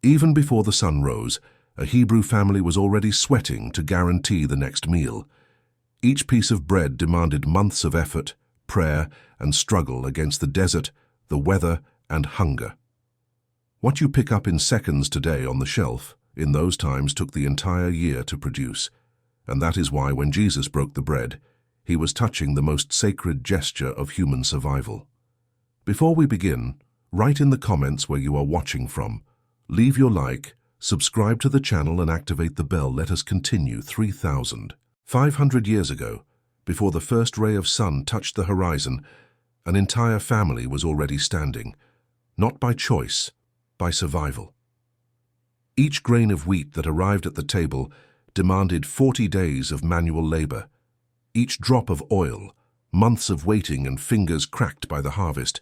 Even before the sun rose, a Hebrew family was already sweating to guarantee the next meal. Each piece of bread demanded months of effort, prayer, and struggle against the desert, the weather, and hunger. What you pick up in seconds today on the shelf, in those times took the entire year to produce. And that is why when Jesus broke the bread, he was touching the most sacred gesture of human survival. Before we begin, write in the comments where you are watching from. Leave your like, subscribe to the channel and activate the bell. Let us continue. 3,500 years ago, before the first ray of sun touched the horizon, an entire family was already standing, not by choice, by survival. Each grain of wheat that arrived at the table demanded 40 days of manual labor. Each drop of oil, months of waiting and fingers cracked by the harvest.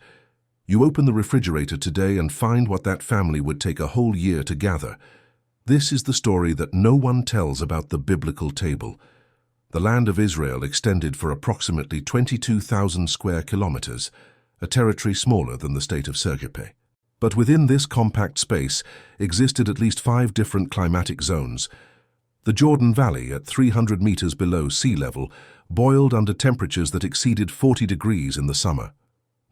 You open the refrigerator today and find what that family would take a whole year to gather. This is the story that no one tells about the biblical table. The land of Israel extended for approximately 22,000 square kilometers, a territory smaller than the state of Sergipe. But within this compact space existed at least 5 different climatic zones. The Jordan Valley, at 300 meters below sea level, boiled under temperatures that exceeded 40 degrees in the summer.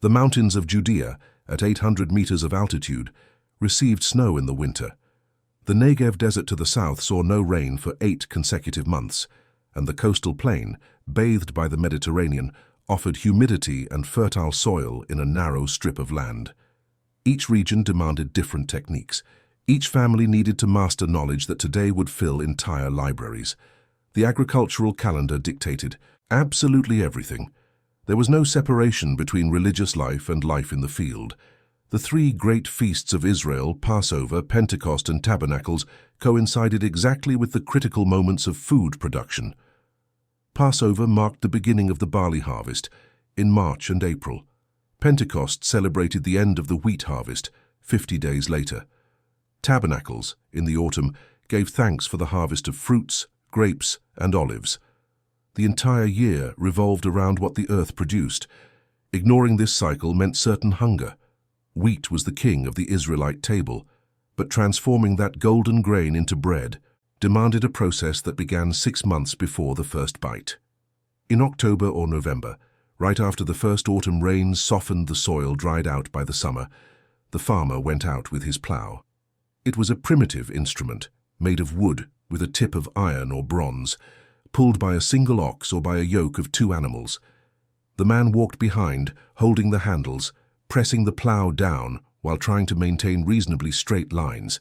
The mountains of Judea, at 800 meters of altitude, received snow in the winter. The Negev desert to the south saw no rain for 8 consecutive months, and the coastal plain, bathed by the Mediterranean, offered humidity and fertile soil in a narrow strip of land. Each region demanded different techniques. Each family needed to master knowledge that today would fill entire libraries. The agricultural calendar dictated absolutely everything. There was no separation between religious life and life in the field. The 3 great feasts of Israel, Passover, Pentecost, and Tabernacles, coincided exactly with the critical moments of food production. Passover marked the beginning of the barley harvest, in March and April. Pentecost celebrated the end of the wheat harvest, 50 days later. Tabernacles, in the autumn, gave thanks for the harvest of fruits, grapes, and olives. The entire year revolved around what the earth produced. Ignoring this cycle meant certain hunger. Wheat was the king of the Israelite table, but transforming that golden grain into bread demanded a process that began 6 months before the first bite. In October or November, right after the first autumn rains softened the soil dried out by the summer, the farmer went out with his plow. It was a primitive instrument, made of wood with a tip of iron or bronze, pulled by a single ox or by a yoke of 2 animals. The man walked behind, holding the handles, pressing the plow down while trying to maintain reasonably straight lines.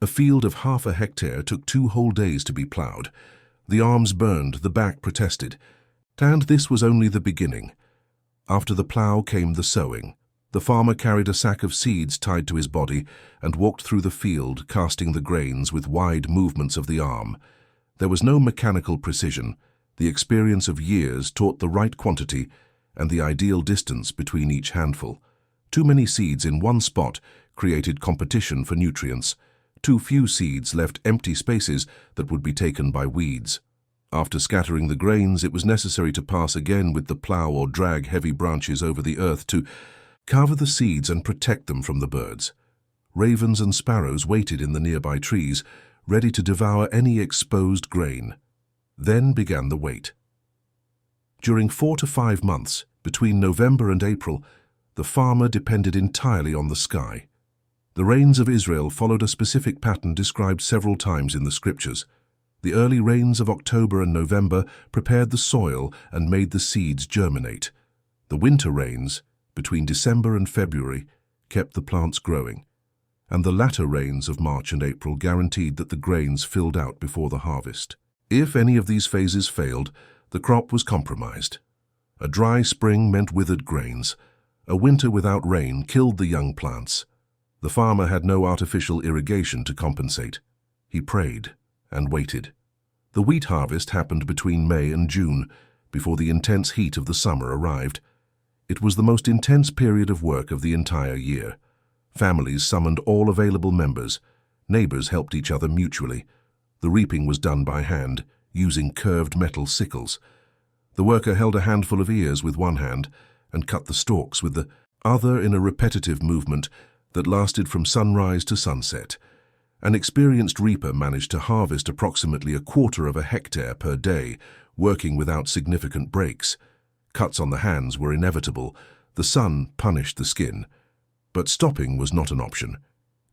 A field of half a hectare took 2 whole days to be plowed. The arms burned, the back protested. And this was only the beginning. After the plow came the sowing. The farmer carried a sack of seeds tied to his body and walked through the field, casting the grains with wide movements of the arm. There was no mechanical precision. The experience of years taught the right quantity and the ideal distance between each handful. Too many seeds in one spot created competition for nutrients. Too few seeds left empty spaces that would be taken by weeds. After scattering the grains, it was necessary to pass again with the plow or drag heavy branches over the earth to cover the seeds and protect them from the birds. Ravens and sparrows waited in the nearby trees, ready to devour any exposed grain. Then began the wait. During 4 to 5 months, between November and April, the farmer depended entirely on the sky. The rains of Israel followed a specific pattern described several times in the scriptures. The early rains of October and November prepared the soil and made the seeds germinate. The winter rains, between December and February, kept the plants growing, and the latter rains of March and April guaranteed that the grains filled out before the harvest. If any of these phases failed, the crop was compromised. A dry spring meant withered grains. A winter without rain killed the young plants. The farmer had no artificial irrigation to compensate. He prayed and waited. The wheat harvest happened between May and June, before the intense heat of the summer arrived. It was the most intense period of work of the entire year. Families summoned all available members. Neighbors helped each other mutually. The reaping was done by hand, using curved metal sickles. The worker held a handful of ears with one hand and cut the stalks with the other in a repetitive movement that lasted from sunrise to sunset. An experienced reaper managed to harvest approximately 1/4 of a hectare per day, working without significant breaks. Cuts on the hands were inevitable. The sun punished the skin. But stopping was not an option.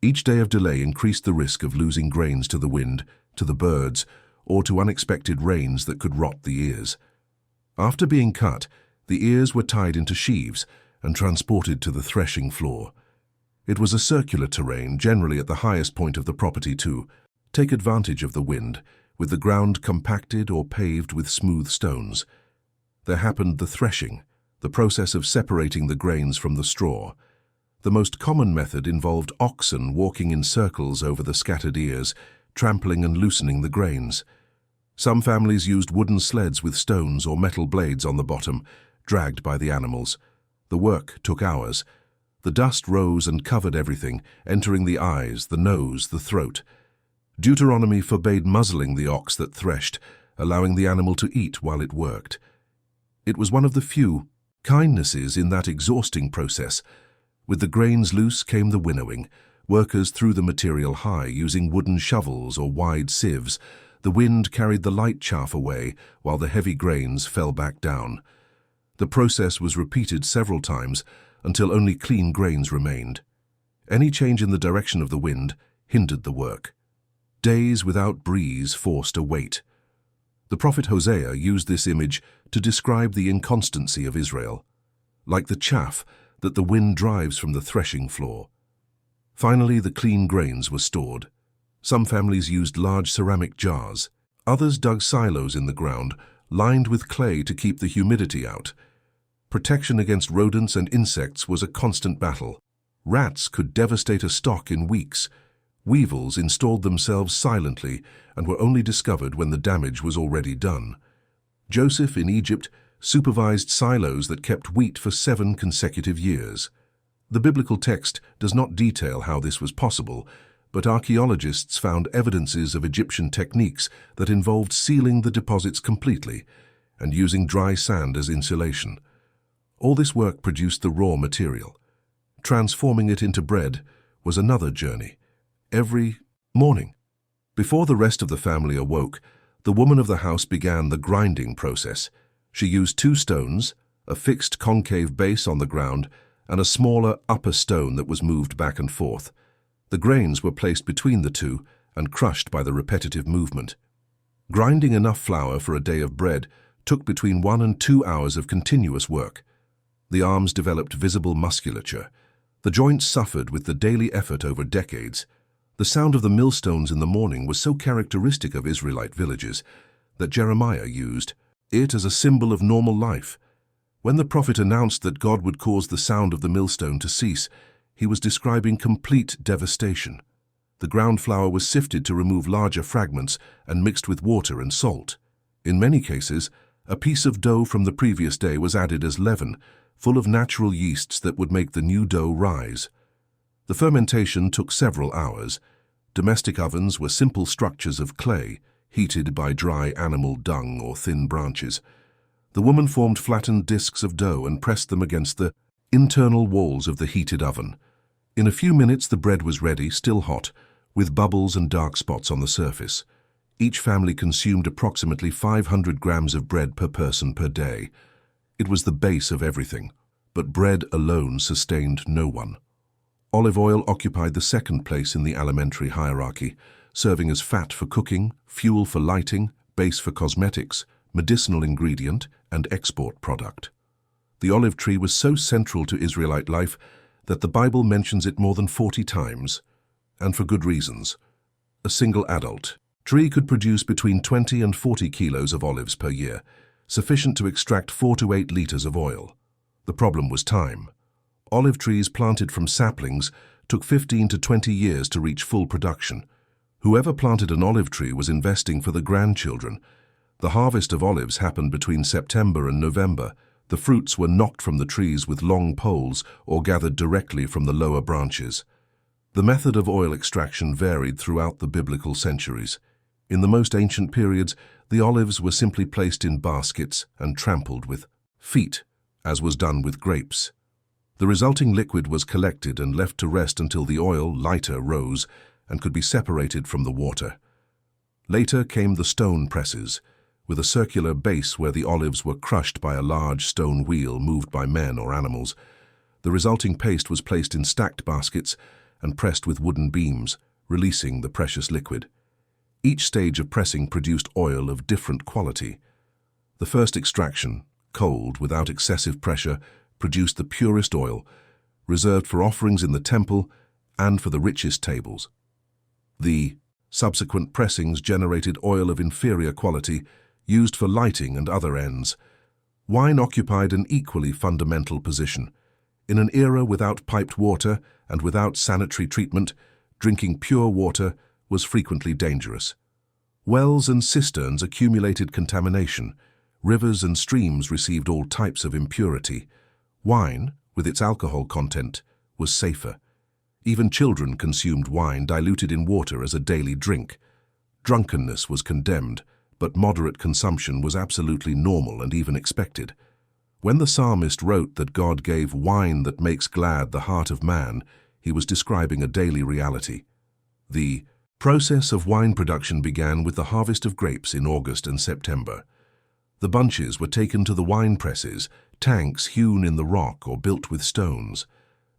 Each day of delay increased the risk of losing grains to the wind, to the birds, or to unexpected rains that could rot the ears. After being cut, the ears were tied into sheaves and transported to the threshing floor. It was a circular terrain, generally at the highest point of the property to take advantage of the wind, with the ground compacted or paved with smooth stones. There happened the threshing, the process of separating the grains from the straw. The most common method involved oxen walking in circles over the scattered ears, trampling and loosening the grains. Some families used wooden sleds with stones or metal blades on the bottom, dragged by the animals. The work took hours. The dust rose and covered everything, entering the eyes, the nose, the throat. Deuteronomy forbade muzzling the ox that threshed, allowing the animal to eat while it worked. It was one of the few kindnesses in that exhausting process. With the grains loose came the winnowing. Workers threw the material high, using wooden shovels or wide sieves. The wind carried the light chaff away, while the heavy grains fell back down. The process was repeated several times until only clean grains remained. Any change in the direction of the wind hindered the work. Days without breeze forced a wait. The prophet Hosea used this image to describe the inconstancy of Israel, like the chaff that the wind drives from the threshing floor. Finally, the clean grains were stored. Some families used large ceramic jars. Others dug silos in the ground, lined with clay to keep the humidity out. Protection against rodents and insects was a constant battle. Rats could devastate a stock in weeks. Weevils installed themselves silently and were only discovered when the damage was already done. Joseph in Egypt supervised silos that kept wheat for 7 consecutive years. The biblical text does not detail how this was possible, but archaeologists found evidences of Egyptian techniques that involved sealing the deposits completely and using dry sand as insulation. All this work produced the raw material. Transforming it into bread was another journey. Every morning, before the rest of the family awoke, the woman of the house began the grinding process. She used 2 stones, a fixed concave base on the ground, and a smaller upper stone that was moved back and forth. The grains were placed between the two and crushed by the repetitive movement. Grinding enough flour for a day of bread took between 1 and 2 hours of continuous work. The arms developed visible musculature. The joints suffered with the daily effort over decades. The sound of the millstones in the morning was so characteristic of Israelite villages that Jeremiah used it as a symbol of normal life. When the prophet announced that God would cause the sound of the millstone to cease, he was describing complete devastation. The ground flour was sifted to remove larger fragments and mixed with water and salt. In many cases, a piece of dough from the previous day was added as leaven, full of natural yeasts that would make the new dough rise. The fermentation took several hours. Domestic ovens were simple structures of clay, heated by dry animal dung or thin branches. The woman formed flattened discs of dough and pressed them against the internal walls of the heated oven. In a few minutes the bread was ready, still hot, with bubbles and dark spots on the surface. Each family consumed approximately 500 grams of bread per person per day. It was the base of everything, but bread alone sustained no one. Olive oil occupied the second place in the alimentary hierarchy, serving as fat for cooking, fuel for lighting, base for cosmetics, medicinal ingredient, and export product. The olive tree was so central to Israelite life that the Bible mentions it more than 40 times, and for good reasons. A single adult tree could produce between 20 and 40 kilos of olives per year, sufficient to extract 4 to 8 liters of oil. The problem was time. Olive trees planted from saplings took 15 to 20 years to reach full production. Whoever planted an olive tree was investing for the grandchildren. The harvest of olives happened between September and November. The fruits were knocked from the trees with long poles or gathered directly from the lower branches. The method of oil extraction varied throughout the biblical centuries. In the most ancient periods, the olives were simply placed in baskets and trampled with feet, as was done with grapes. The resulting liquid was collected and left to rest until the oil, lighter, rose and could be separated from the water. Later came the stone presses, with a circular base where the olives were crushed by a large stone wheel moved by men or animals. The resulting paste was placed in stacked baskets and pressed with wooden beams, releasing the precious liquid. Each stage of pressing produced oil of different quality. The first extraction, cold, without excessive pressure, produced the purest oil, reserved for offerings in the temple and for the richest tables. The subsequent pressings generated oil of inferior quality, used for lighting and other ends. Wine occupied an equally fundamental position. In an era without piped water and without sanitary treatment, drinking pure water was frequently dangerous. Wells and cisterns accumulated contamination. Rivers and streams received all types of impurity. Wine, with its alcohol content, was safer. Even children consumed wine diluted in water as a daily drink. Drunkenness was condemned, but moderate consumption was absolutely normal and even expected. When the psalmist wrote that God gave wine that makes glad the heart of man, he was describing a daily reality. The process of wine production began with the harvest of grapes in August and September. The bunches were taken to the wine presses, tanks hewn in the rock or built with stones.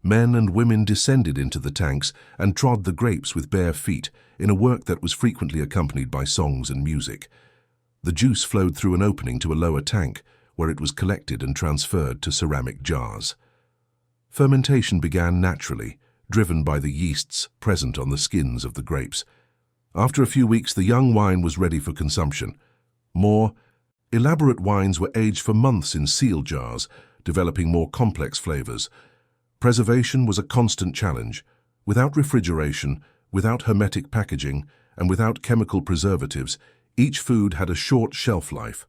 Men and women descended into the tanks and trod the grapes with bare feet in a work that was frequently accompanied by songs and music. The juice flowed through an opening to a lower tank, where it was collected and transferred to ceramic jars. Fermentation began naturally, driven by the yeasts present on the skins of the grapes. After a few weeks, the young wine was ready for consumption. More elaborate wines were aged for months in seal jars, developing more complex flavors. Preservation was a constant challenge. Without refrigeration, without hermetic packaging, and without chemical preservatives, each food had a short shelf life.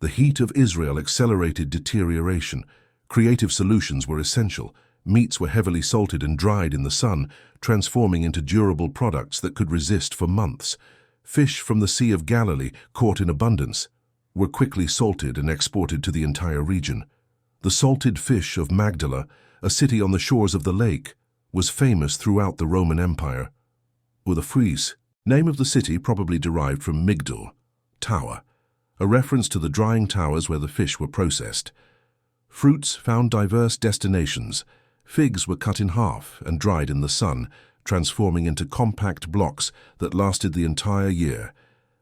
The heat of Israel accelerated deterioration. Creative solutions were essential. Meats were heavily salted and dried in the sun, transforming into durable products that could resist for months. Fish from the Sea of Galilee, caught in abundance, were quickly salted and exported to the entire region. The salted fish of Magdala, a city on the shores of the lake, was famous throughout the Roman Empire. Urthufreis, name of the city probably derived from Migdal, tower, a reference to the drying towers where the fish were processed. Fruits found diverse destinations. Figs were cut in half and dried in the sun, transforming into compact blocks that lasted the entire year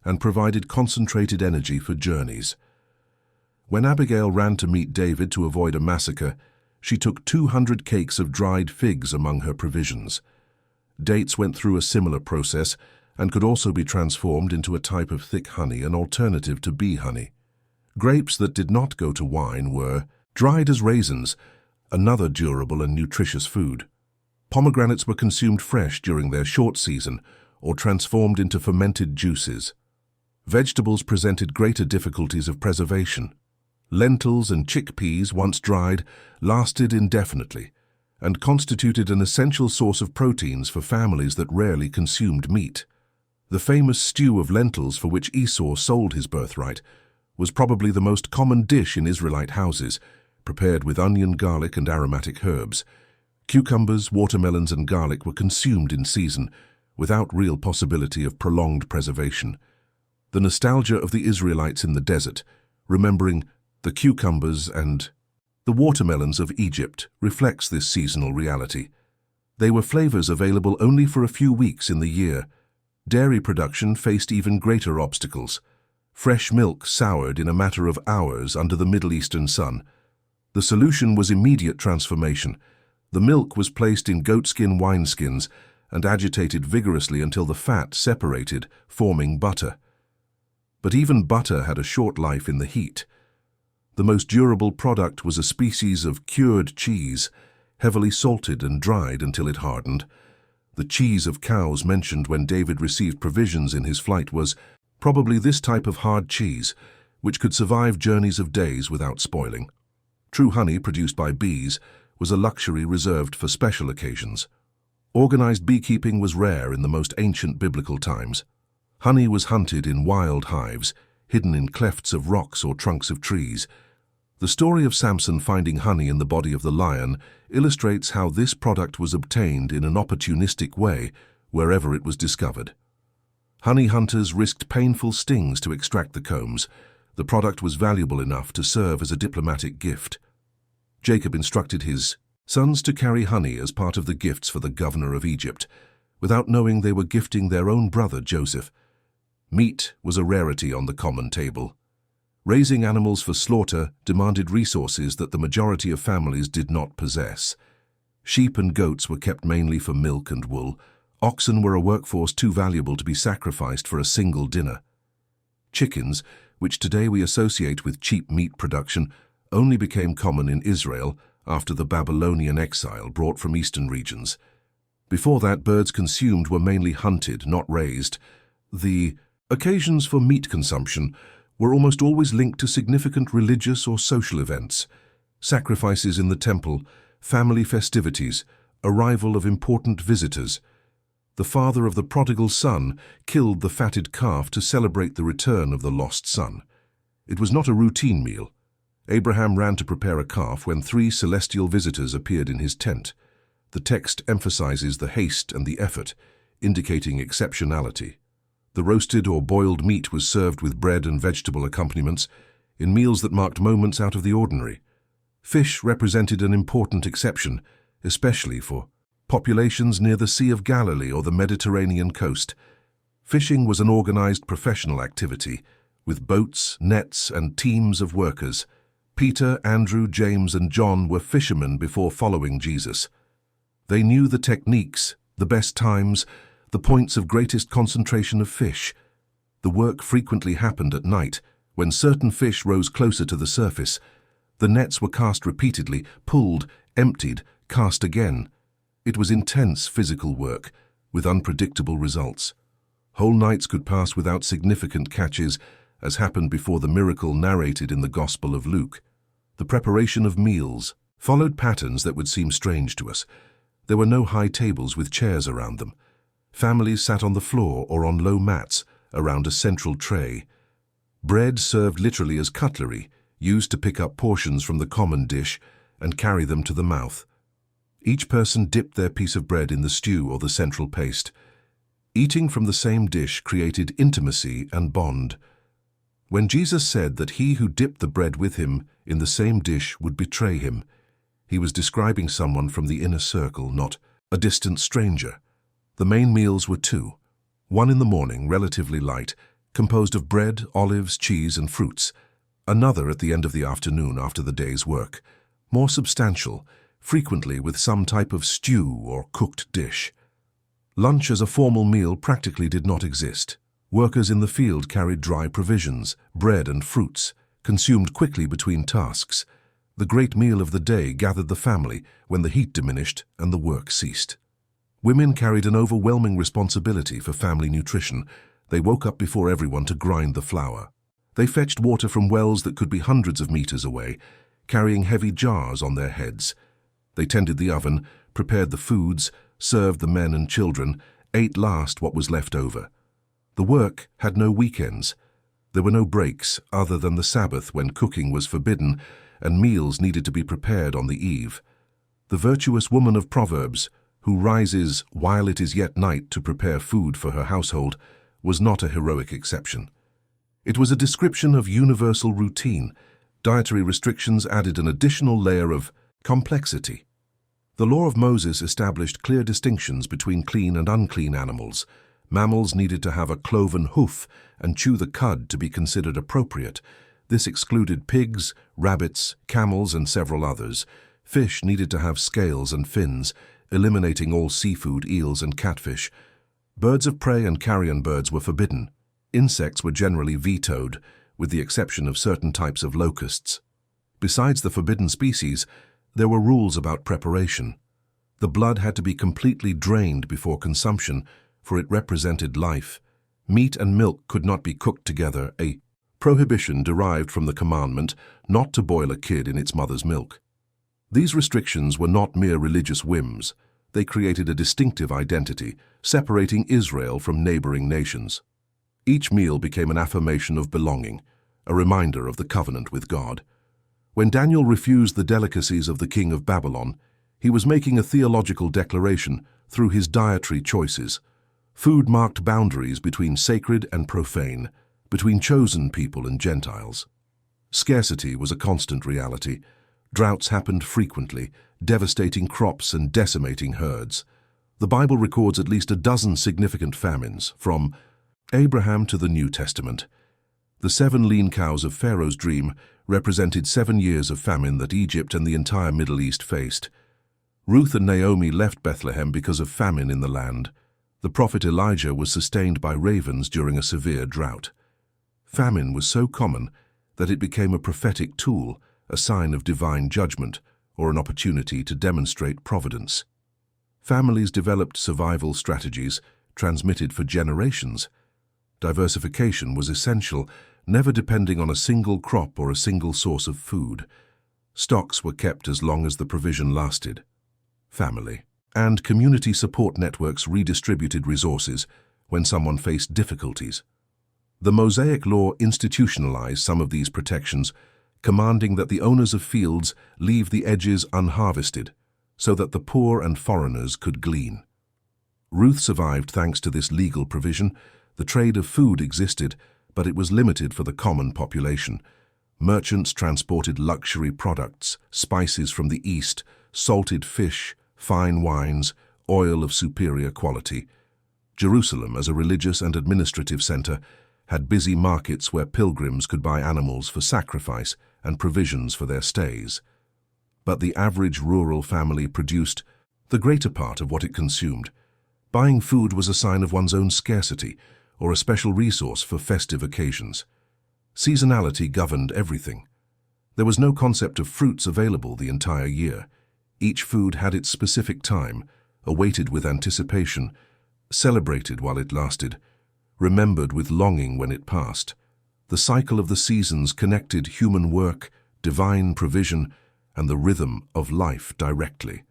and provided concentrated energy for journeys. When Abigail ran to meet David to avoid a massacre, she took 200 cakes of dried figs among her provisions. Dates went through a similar process and could also be transformed into a type of thick honey, an alternative to bee honey. Grapes that did not go to wine were dried as raisins, another durable and nutritious food. Pomegranates were consumed fresh during their short season or transformed into fermented juices. Vegetables presented greater difficulties of preservation. Lentils and chickpeas, once dried, lasted indefinitely and constituted an essential source of proteins for families that rarely consumed meat. The famous stew of lentils for which Esau sold his birthright was probably the most common dish in Israelite houses, prepared with onion, garlic, and aromatic herbs. Cucumbers, watermelons, and garlic were consumed in season, without real possibility of prolonged preservation. The nostalgia of the Israelites in the desert, remembering the cucumbers and the watermelons of Egypt, reflects this seasonal reality. They were flavors available only for a few weeks in the year. Dairy production faced even greater obstacles. Fresh milk soured in a matter of hours under the Middle Eastern sun. The solution was immediate transformation. The milk was placed in goatskin wineskins and agitated vigorously until the fat separated, forming butter. But even butter had a short life in the heat. The most durable product was a species of cured cheese, heavily salted and dried until it hardened. The cheese of cows mentioned when David received provisions in his flight was probably this type of hard cheese, which could survive journeys of days without spoiling. True honey produced by bees was a luxury reserved for special occasions. Organized beekeeping was rare in the most ancient biblical times. Honey was hunted in wild hives, hidden in clefts of rocks or trunks of trees. The story of Samson finding honey in the body of the lion illustrates how this product was obtained in an opportunistic way wherever it was discovered. Honey hunters risked painful stings to extract the combs. The product was valuable enough to serve as a diplomatic gift. Jacob instructed his sons to carry honey as part of the gifts for the governor of Egypt, without knowing they were gifting their own brother Joseph. Meat was a rarity on the common table. Raising animals for slaughter demanded resources that the majority of families did not possess. Sheep and goats were kept mainly for milk and wool. Oxen were a workforce too valuable to be sacrificed for a single dinner. Chickens, which today we associate with cheap meat production, only became common in Israel after the Babylonian exile brought from eastern regions. Before that, birds consumed were mainly hunted, not raised. The occasions for meat consumption were almost always linked to significant religious or social events: sacrifices in the temple, family festivities, arrival of important visitors. The father of the prodigal son killed the fatted calf to celebrate the return of the lost son. It was not a routine meal. Abraham ran to prepare a calf when 3 celestial visitors appeared in his tent. The text emphasizes the haste and the effort, indicating exceptionality. The roasted or boiled meat was served with bread and vegetable accompaniments in meals that marked moments out of the ordinary. Fish represented an important exception, especially for populations near the Sea of Galilee or the Mediterranean coast. Fishing was an organized professional activity, with boats, nets, and teams of workers. Peter, Andrew, James, and John were fishermen before following Jesus. They knew the techniques, the best times, the points of greatest concentration of fish. The work frequently happened at night, when certain fish rose closer to the surface. The nets were cast repeatedly, pulled, emptied, cast again. It was intense physical work, with unpredictable results. Whole nights could pass without significant catches, as happened before the miracle narrated in the Gospel of Luke. The preparation of meals followed patterns that would seem strange to us. There were no high tables with chairs around them. Families sat on the floor or on low mats around a central tray. Bread served literally as cutlery, used to pick up portions from the common dish and carry them to the mouth. Each person dipped their piece of bread in the stew or the central paste. Eating from the same dish created intimacy and bond. When Jesus said that he who dipped the bread with him in the same dish would betray him, he was describing someone from the inner circle, not a distant stranger. The main meals were 2. One in the morning, relatively light, composed of bread, olives, cheese, and fruits. Another at the end of the afternoon after the day's work, more substantial, frequently with some type of stew or cooked dish. Lunch as a formal meal practically did not exist. Workers in the field carried dry provisions, bread and fruits, consumed quickly between tasks. The great meal of the day gathered the family when the heat diminished and the work ceased. Women carried an overwhelming responsibility for family nutrition. They woke up before everyone to grind the flour. They fetched water from wells that could be hundreds of meters away, carrying heavy jars on their heads. They tended the oven, prepared the foods, served the men and children, ate last what was left over. The work had no weekends. There were no breaks other than the Sabbath, when cooking was forbidden and meals needed to be prepared on the eve. The virtuous woman of Proverbs, who rises while it is yet night to prepare food for her household, was not a heroic exception. It was a description of universal routine. Dietary restrictions added an additional layer of complexity. The law of Moses established clear distinctions between clean and unclean animals. Mammals needed to have a cloven hoof and chew the cud to be considered appropriate. This excluded pigs, rabbits, camels, and several others. Fish needed to have scales and fins, eliminating all seafood, eels, and catfish. Birds of prey and carrion birds were forbidden. Insects were generally vetoed, with the exception of certain types of locusts. Besides the forbidden species, there were rules about preparation. The blood had to be completely drained before consumption, for it represented life. Meat and milk could not be cooked together, a prohibition derived from the commandment not to boil a kid in its mother's milk. These restrictions were not mere religious whims. They created a distinctive identity, separating Israel from neighboring nations. Each meal became an affirmation of belonging, a reminder of the covenant with God. When Daniel refused the delicacies of the king of Babylon, he was making a theological declaration through his dietary choices. Food marked boundaries between sacred and profane, between chosen people and Gentiles. Scarcity was a constant reality. Droughts happened frequently, devastating crops and decimating herds. The Bible records at least a dozen significant famines, from Abraham to the New Testament. The 7 lean cows of Pharaoh's dream represented 7 years of famine that Egypt and the entire Middle East faced. Ruth and Naomi left Bethlehem because of famine in the land. The prophet Elijah was sustained by ravens during a severe drought. Famine was so common that it became a prophetic tool, a sign of divine judgment, or an opportunity to demonstrate providence. Families developed survival strategies, transmitted for generations. Diversification was essential, never depending on a single crop or a single source of food. Stocks were kept as long as the provision lasted. Family and community support networks redistributed resources when someone faced difficulties. The Mosaic Law institutionalized some of these protections, commanding that the owners of fields leave the edges unharvested, so that the poor and foreigners could glean. Ruth survived thanks to this legal provision. The trade of food existed, but it was limited for the common population. Merchants transported luxury products, spices from the east, salted fish, fine wines, oil of superior quality. Jerusalem, as a religious and administrative center, had busy markets where pilgrims could buy animals for sacrifice and provisions for their stays. But the average rural family produced the greater part of what it consumed. Buying food was a sign of one's own scarcity, or a special resource for festive occasions. Seasonality governed everything. There was no concept of fruits available the entire year. Each food had its specific time, awaited with anticipation, celebrated while it lasted, remembered with longing when it passed. The cycle of the seasons connected human work, divine provision, and the rhythm of life directly.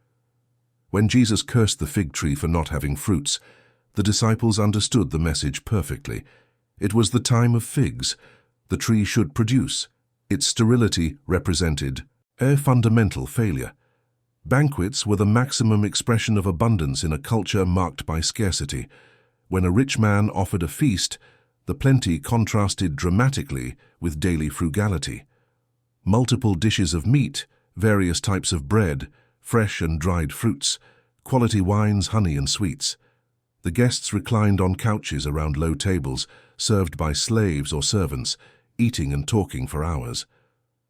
When Jesus cursed the fig tree for not having fruits, the disciples understood the message perfectly. It was the time of figs. The tree should produce. Its sterility represented a fundamental failure. Banquets were the maximum expression of abundance in a culture marked by scarcity. When a rich man offered a feast, the plenty contrasted dramatically with daily frugality. Multiple dishes of meat, various types of bread, fresh and dried fruits, quality wines, honey and sweets. The guests reclined on couches around low tables, served by slaves or servants, eating and talking for hours.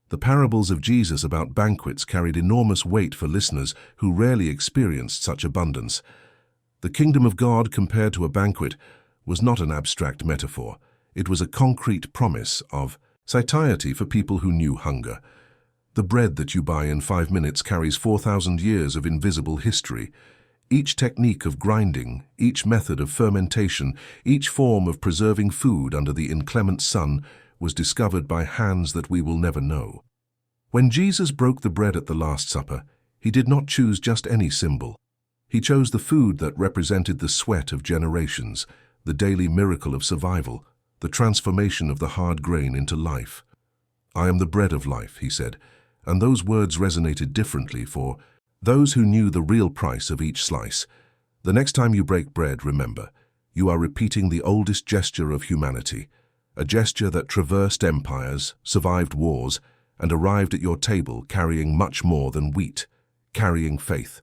The parables of Jesus about banquets carried enormous weight for listeners who rarely experienced such abundance. The kingdom of God compared to a banquet was not an abstract metaphor. It was a concrete promise of satiety for people who knew hunger. The bread that you buy in 5 minutes carries 4,000 years of invisible history. Each technique of grinding, each method of fermentation, each form of preserving food under the inclement sun was discovered by hands that we will never know. When Jesus broke the bread at the Last Supper, he did not choose just any symbol. He chose the food that represented the sweat of generations, the daily miracle of survival, the transformation of the hard grain into life. "I am the bread of life," he said, and those words resonated differently for those who knew the real price of each slice. The next time you break bread, remember, you are repeating the oldest gesture of humanity, a gesture that traversed empires, survived wars, and arrived at your table carrying much more than wheat, carrying faith.